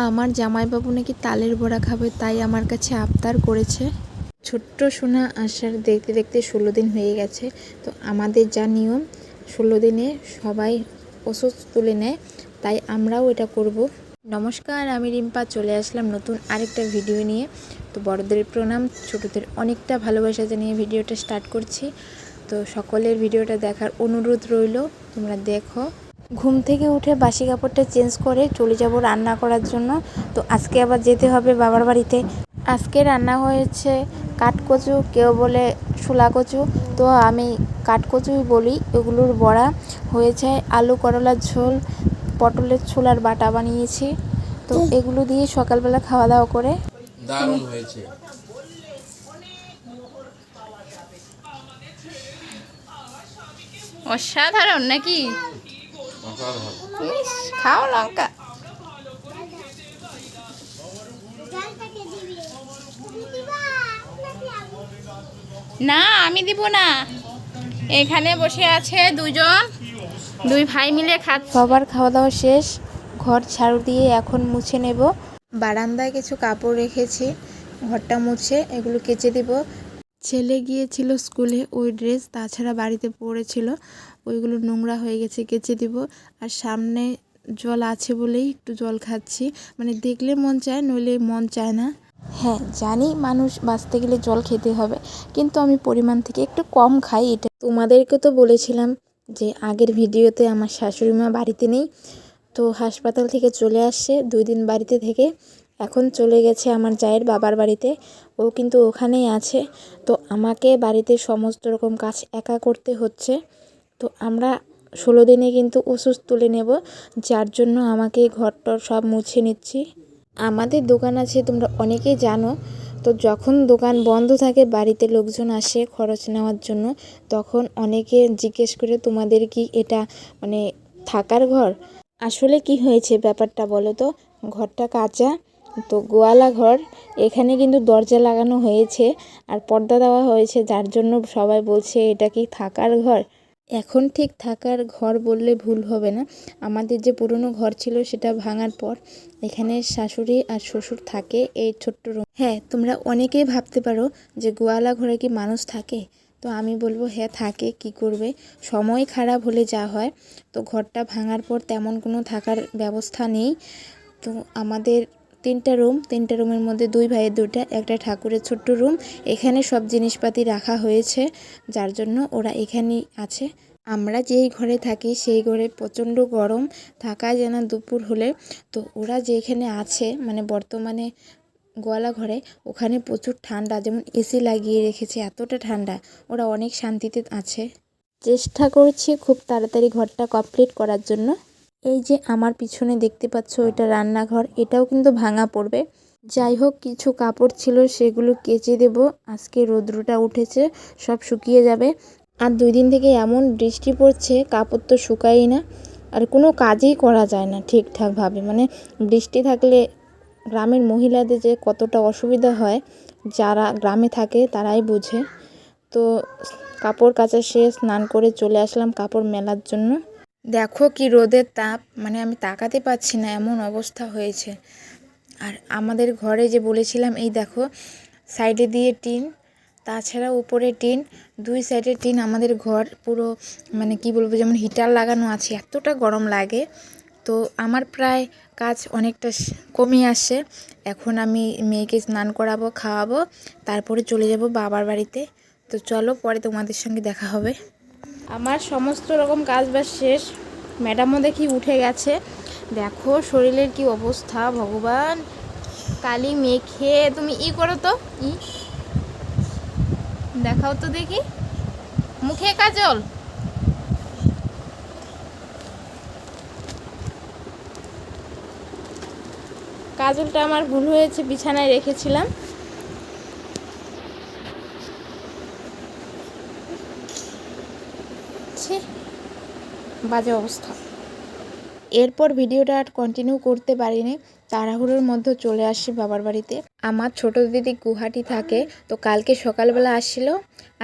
আমার জামাইবাবু নাকি তালের বড়া খাবে, তাই আমার কাছে আবদার করেছে। ছোট্ট সোনা আসার দেখতে দেখতে 16 দিন হয়ে গেছে। তো আমাদের যা নিয়ম 16 দিনে সবাই ওষুধ তুলে নেয়, তাই আমরাও এটা করব। নমস্কার, আমি রিম্পা চলে আসলাম নতুন আরেকটা ভিডিও নিয়ে। তো বড়দের প্রণাম, ছোটদের অনেকটা ভালোবাসা জানিয়ে ভিডিওটা স্টার্ট করছি। তো সকলের ভিডিওটা দেখার অনুরোধ রইল, তোমরা দেখো। ঘুম থেকে উঠে বাসি কাপড়টা চেঞ্জ করে চলে যাব রান্না করার জন্য। তো আজকে আবার যেতে হবে বাবার বাড়িতে। আজকে রান্না হয়েছে কাঠকচু, কেউ বলে শোলা কচু, তো আমি কাঠকচুই বলি। এগুলোর বড়া হয়েছে, আলু করলার ঝোল, পটলের ছোলার বাটা বানিয়েছি। তো এগুলো দিয়ে সকালবেলা খাওয়া দাওয়া করে দারুণ হয়েছে। অসাধারণ নাকি? খাও লঙ্কা। না, আমি দিব না। এখানে বসে আছে দুই ভাই মিলে খাচ্ছে। সবার খাওয়া দাওয়া শেষ, ঘর ঝাড়ু দিয়ে এখন মুছে নেব। বারান্দায় কিছু কাপড় রেখেছি, ঘরটা মুছে এগুলো কেচে দিব। ছেলে গিয়েছিল স্কুলে, ওই ড্রেস তাছাড়া বাড়িতে পড়েছিল, ওইগুলো নোংরা হয়ে গেছে, কেচে দিব। আর সামনে জল আছে বলেই একটু জল খাচ্ছি, মানে দেখলে মন চায়, নইলে মন চায় না। হ্যাঁ জানি মানুষ বাঁচতে গেলে জল খেতে হবে, কিন্তু আমি পরিমাণ থেকে একটু কম খাই। এটা তোমাদেরকে তো বলেছিলাম যে আগের ভিডিওতে আমার শাশুড়ি মা বাড়িতে নেই, তো হাসপাতাল থেকে চলে আসছে 2 দিন বাড়িতে থেকে। এখন চলে গেছে আমার জায়ের বাবার বাড়িতে, ও কিন্তু ওখানেই আছে। তো আমাকে বাড়িতে সমস্ত রকম কাজ একা করতে হচ্ছে। তো আমরা 16 দিনে কিন্তু ওষুধ তুলে নেব, যার জন্য আমাকে ঘরটর সব মুছে নিচ্ছি। আমাদের দোকান আছে, তোমরা অনেকেই জানো। তো যখন দোকান বন্ধ থাকে, বাড়িতে লোকজন আসে খরচ নেওয়ার জন্য, তখন অনেকে জিজ্ঞেস করে তোমাদের কি এটা মানে থাকার ঘর? আসলে কি হয়েছে ব্যাপারটা বলো তো। ঘরটা কাঁচা, তো গোয়ালা ঘর, এখানে কিন্তু দরজা লাগানো হয়েছে আর পর্দা দেওয়া হয়েছে, যার জন্য সবাই বলছে এটা কি থাকার ঘর। এখন ঠিক থাকার ঘর বললে ভুল হবে না। আমাদের যে পুরনো ঘর ছিল সেটা ভাঙার পর এখানে শাশুড়ি আর শ্বশুর থাকে এই ছোট্ট রুম। হ্যাঁ, তোমরা অনেকেই ভাবতে পারো যে গোয়ালা ঘরে কি মানুষ থাকে? তো আমি বলবো হ্যাঁ থাকে, কি করবে, সময় খারাপ হলে যা হয়। তো ঘরটা ভাঙার পর তেমন কোনো থাকার ব্যবস্থা নেই। তো আমাদের 3টা রুম, 3টা রুমের মধ্যে 2 ভাইয়ের 2টা, একটা ঠাকুরের ছোট্ট রুম। এখানে সব জিনিসপাতি রাখা হয়েছে, যার জন্য ওরা এখানেই আছে। আমরা যেই ঘরে থাকি সেই ঘরে প্রচণ্ড গরম, থাকা যায় না দুপুর হলে। তো ওরা যেখানে আছে মানে বর্তমানে গোয়ালা ঘরে, ওখানে প্রচুর ঠান্ডা, যেমন এসি লাগিয়ে রেখেছে, এতটা ঠান্ডা, ওরা অনেক শান্তিতে আছে। চেষ্টা করছি খুব তাড়াতাড়ি ঘরটা কমপ্লিট করার জন্য। এই যে আমার পিছনে দেখতে পাচ্ছ, এটা রান্নাঘর, এটাও কিন্তু ভাঙা পড়বে। যাই হোক, কিছু কাপড় ছিল সেগুলো কেচে দেব। আজকে রৌদ্রটা উঠেছে, সব শুকিয়ে যাবে। আর 2 দিন থেকে এমন বৃষ্টি পড়ছে, কাপড় তো শুকায়ই না, আর কোনো কাজই করা যায় না ঠিকঠাকভাবে। মানে বৃষ্টি থাকলে গ্রামের মহিলাদের যে কতটা অসুবিধা হয়, যারা গ্রামে থাকে তারাই বোঝে। তো কাপড় কাচা শেষ, স্নান করে চলে আসলাম কাপড় মেলার জন্য। দেখো কি রোদের তাপ, মানে আমি তাকাতে পারছি না, এমন অবস্থা হয়েছে। আর আমাদের ঘরে যে বলেছিলাম, এই দেখো সাইডে দিয়ে টিন, তাছাড়া উপরে টিন, 2 সাইডে টিন। আমাদের ঘর পুরো মানে কি বলবো, যেমন হিটার লাগানো আছে, এতটা গরম লাগে। তো আমার প্রায় কাজ অনেকটা কমে আসছে। এখন আমি মেয়েকে স্নান করাবো, খাওয়াবো, তারপরে চলে যাব বাবার বাড়িতে। তো চলো, পরে তোমাদের সঙ্গে দেখা হবে। আমার সমস্ত রকম কাজ বাজ শেষ, ম্যাডামও দেখি উঠে গেছে। দেখো শরীরের কি অবস্থা, ভগবান। কালি মেখে তুমি করো তো, দেখাও তো দেখি, মুখে কাজল। কাজলটা আমার ভুল হয়েছে, বিছানায় রেখেছিলাম। বাজে অবস্থা। এরপর ভিডিওটা আর কন্টিনিউ করতে পারিনি, তাড়াহুড়োর মধ্যে চলে আসি বাবার বাড়িতে। আমার ছোট দিদি গুয়াহাটি থাকে, তো কালকে সকালবেলা আসছিল,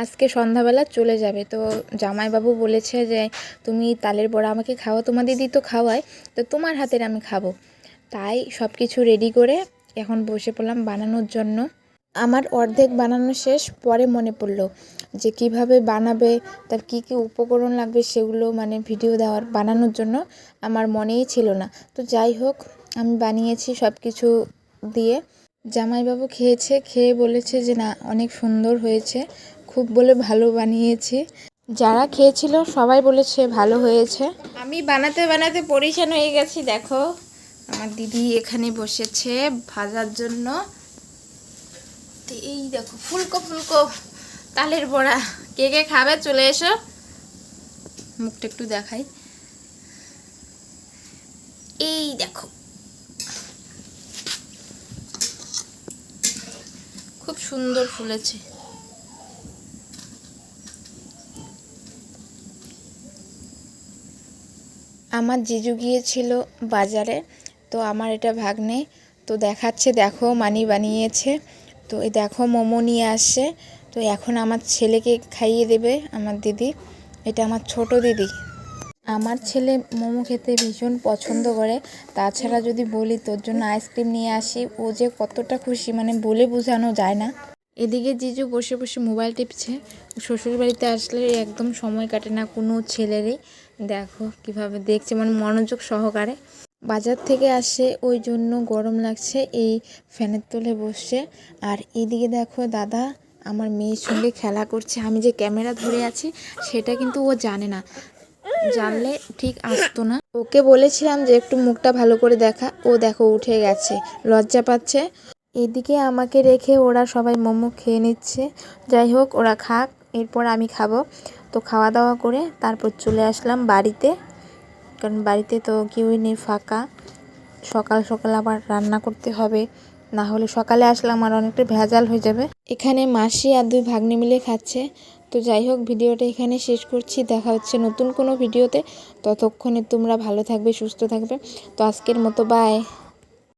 আজকে সন্ধ্যাবেলা চলে যাবে। তো জামাইবাবু বলেছে যে তুমি তালের বড়া আমাকে খাওয়া, তোমার দিদি তো খাওয়ায়, তো তোমার হাতের আমি খাবো। তাই সব কিছু রেডি করে এখন বসে পড়লাম বানানোর জন্য। আমার অর্ধেক বানানো শেষ, পরে মনে পড়লো যে কিভাবে বানাবে, তার কি কি উপকরণ লাগবে সেগুলো মানে ভিডিও বানানোর জন্য আমার মনেই ছিল না। তো যাই হোক, আমি বানিয়েছি সব কিছু দিয়ে। জামাইবাবু খেয়েছে, খেয়ে বলেছে যে না অনেক সুন্দর হয়েছে, খুব বলে ভালো বানিয়েছি। যারা খেয়েছিল সবাই বলেছে ভালো হয়েছে। আমি বানাতে বানাতে পরিশান হয়ে গেছি। দেখো আমার দিদি এখানে বসেছে ভাজার জন্য। এই দেখো ফুলকো ফুলকো তালের বড়া, কে কে খাবে চলে এসো। মুখটা একটু দেখাই, এই দেখো খুব সুন্দর ফুলেছে। আমার জিজু গিয়েছিল বাজারে, তো আমার এটা ভাগ্নে, তো দেখাচ্ছে দেখো মানি বানিয়েছে। তো এই দেখো মোমো নিয়ে আসছে, তো এখন আমার ছেলেকে খাইয়ে দেবে আমার দিদি। এটা আমার ছোট দিদি। আমার ছেলে মোমো খেতে ভীষণ পছন্দ করে। তাছাড়া যদি বলি তোর জন্য আইসক্রিম নিয়ে আসি, ও যে কতটা খুশি মানে বলে বোঝানো যায় না। এদিকে জিজু বসে বসে মোবাইল টিপছে। শ্বশুর বাড়িতে আসলে একদম সময় কাটে না কোনো ছেলেরই। দেখো কিভাবে দেখছে মানে মনোযোগ সহকারে। বাজার থেকে আসে ওই জন্য গরম লাগছে, এই ফ্যানের তলে বসছে। আর এদিকে দেখো দাদা আমার মেয়ের সঙ্গে খেলা করছে। আমি যে ক্যামেরা ধরে আছি সেটা কিন্তু ও জানে না, জানলে ঠিক আসতো না। ওকে বলেছিলাম যে একটু মুখটা ভালো করে দেখা, ও দেখো উঠে গেছে, লজ্জা পাচ্ছে। এদিকে আমাকে রেখে ওরা সবাই মোমো খেয়ে নিচ্ছে। যাই হোক ওরা খাক, এরপর আমি খাবো। তো খাওয়া দাওয়া করে তারপর চলে আসলাম বাড়িতে, কারণ বাড়িতে তো কেউই নেই, ফাঁকা। সকাল সকাল আবার রান্না করতে হবে, না হলে সকালে আসলে আমার অনেকটা ভেজাল হয়ে যাবে। এখানে মাসি আর দুই ভাগ্নে মিলে খাচ্ছে। তো যাই হোক ভিডিওটা এখানে শেষ করছি, দেখা হচ্ছে নতুন কোনো ভিডিওতে। ততক্ষণে তোমরা ভালো থাকবে, সুস্থ থাকবে। তো আজকের মতো বাই।